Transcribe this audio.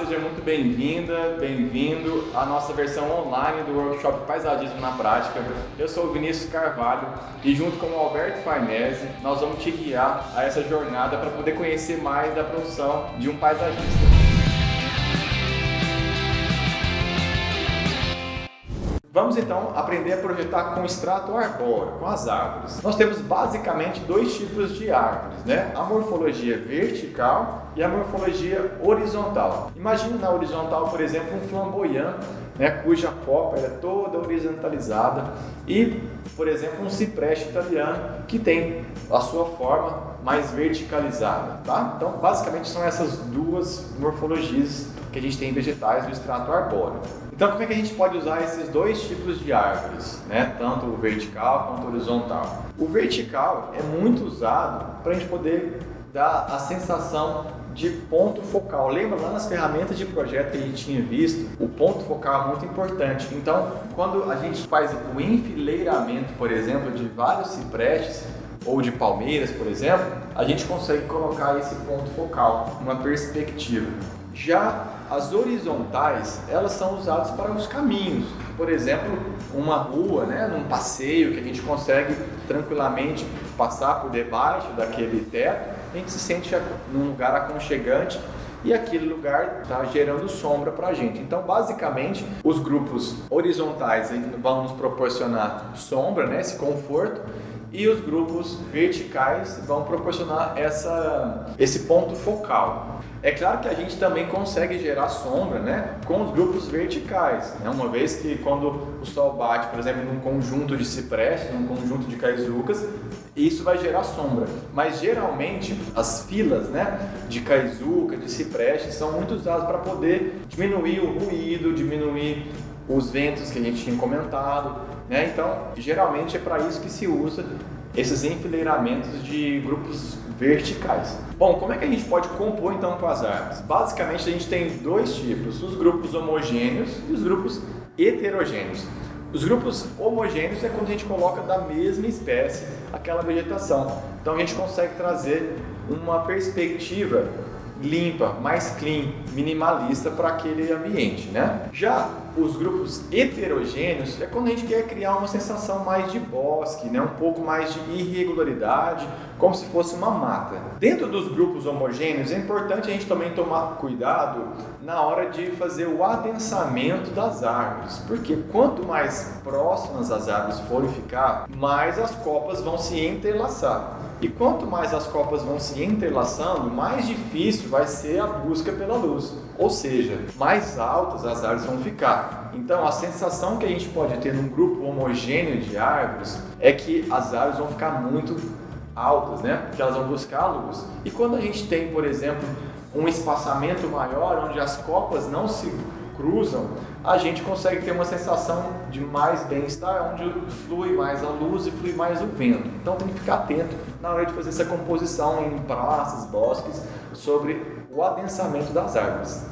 seja muito bem-vinda, bem-vindo à nossa versão online do Workshop Paisagismo na Prática. Eu sou o Vinícius Carvalho e junto com o Alberto Farnese, nós vamos te guiar a essa jornada para poder conhecer mais da profissão de um paisagista. Vamos então aprender a projetar com extrato arbóreo, com as árvores. Nós temos basicamente dois tipos de árvores, né? A morfologia vertical e a morfologia horizontal. Imagine na horizontal, por exemplo, um flamboyant, né? Cuja copa é toda horizontalizada e, por exemplo, um cipreste italiano que tem a sua forma mais verticalizada, tá? Então, basicamente são essas duas morfologias que a gente tem em vegetais do extrato arbóreo. Então, como é que a gente pode usar esses dois tipos de árvores, né? Tanto o vertical quanto o horizontal? O vertical é muito usado para a gente poder dar a sensação de ponto focal. Lembra lá nas ferramentas de projeto que a gente tinha visto? O ponto focal é muito importante. Então, quando a gente faz o enfileiramento, por exemplo, de vários ciprestes, ou de palmeiras, por exemplo, a gente consegue colocar esse ponto focal, uma perspectiva. Já as horizontais, elas são usadas para os caminhos. Por exemplo, uma rua, né, num passeio que a gente consegue tranquilamente passar por debaixo daquele teto, a gente se sente num lugar aconchegante e aquele lugar está gerando sombra para a gente. Então, basicamente, os grupos horizontais vão nos proporcionar sombra, né, esse conforto, e os grupos verticais vão proporcionar esse ponto focal. É claro que a gente também consegue gerar sombra, né, com os grupos verticais, né, uma vez que quando o sol bate, por exemplo, num conjunto de ciprestes, num conjunto de caizucas, isso vai gerar sombra. Mas geralmente as filas, né, de caizuca, de cipreste, são muito usadas para poder diminuir o ruído, diminuir os ventos que a gente tinha comentado, né? Então, geralmente é para isso que se usa esses enfileiramentos de grupos verticais. Bom, como é que a gente pode compor então com as árvores? Basicamente a gente tem dois tipos, os grupos homogêneos e os grupos heterogêneos. Os grupos homogêneos é quando a gente coloca da mesma espécie aquela vegetação. Então a gente consegue trazer uma perspectiva limpa, mais clean, minimalista para aquele ambiente, né? Já os grupos heterogêneos é quando a gente quer criar uma sensação mais de bosque, né? Um pouco mais de irregularidade, como se fosse uma mata. Dentro dos grupos homogêneos é importante a gente também tomar cuidado na hora de fazer o adensamento das árvores, porque quanto mais próximas as árvores forem ficar, mais as copas vão se entrelaçar. E quanto mais as copas vão se entrelaçando, mais difícil vai ser a busca pela luz. Ou seja, mais altas as árvores vão ficar. Então, a sensação que a gente pode ter num grupo homogêneo de árvores é que as árvores vão ficar muito altas, né? Porque elas vão buscar a luz. E quando a gente tem, por exemplo, um espaçamento maior, onde as copas não se cruzam, a gente consegue ter uma sensação de mais bem-estar, onde flui mais a luz e flui mais o vento. Então tem que ficar atento na hora de fazer essa composição em praças, bosques, sobre o adensamento das árvores.